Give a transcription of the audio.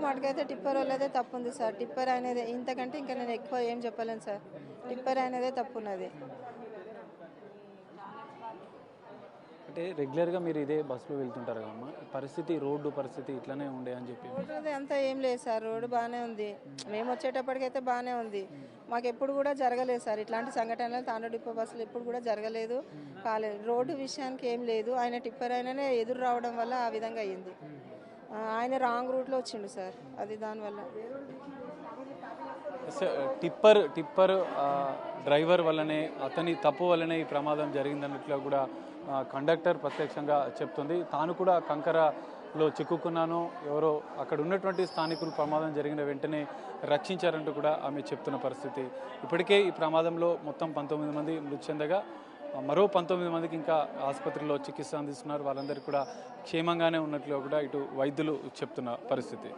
మటుకైతే tipper వాళ్ళదే తప్పు ఉంది సార్. టిప్పర్ అనేది ఇంతకంటే ఇంకా నేను ఎక్కువ ఏం చెప్పలేను సార్. టిప్పర్ అనేదే తప్పు ఉన్నది. అంటే రెగ్యులర్గా మీరు ఇదే బస్సులో వెళ్తుంటారు కదమ్మా, పరిస్థితి రోడ్డు పరిస్థితి ఇట్లానే ఉండే అని చెప్పి. రోడ్డు అంతా ఏం లేదు సార్. రోడ్డు బాగానే ఉంది. మేము వచ్చేటప్పటికైతే బాగానే ఉంది. మాకు ఎప్పుడు కూడా జరగలేదు సార్ ఇట్లాంటి సంఘటనలు. తాండూరు డిపో బస్సులు ఎప్పుడు కూడా జరగలేదు, కాలేదు. రోడ్డు విషయానికి ఏం లేదు. ఆయన టిప్పర్ ఆయననే ఎదురు రావడం వల్ల ఆ విధంగా అయ్యింది. ఆయన రాంగ్ రూట్లో వచ్చిండు సార్, అది దానివల్ల. టిప్పర్ డ్రైవర్ వల్లనే, అతని తప్పు వల్లనే ఈ ప్రమాదం జరిగిందన్నట్లు కూడా కండక్టర్ ప్రత్యక్షంగా చెప్తుంది. తాను కూడా కంకరలో చిక్కుకున్నాను, ఎవరో అక్కడ ఉన్నటువంటి స్థానికులు ప్రమాదం జరిగిన వెంటనే రక్షించారంటూ కూడా ఆమె చెప్తున్న పరిస్థితి. ఇప్పటికే ఈ ప్రమాదంలో మొత్తం 19 మంది మృతి చెందగా మరో 19 మందికి ఇంకా ఆసుపత్రిలో చికిత్స అందిస్తున్నారు. వాళ్ళందరికీ కూడా క్షేమంగానే ఉన్నట్లు కూడా ఇటు వైద్యులు చెప్తున్న పరిస్థితి.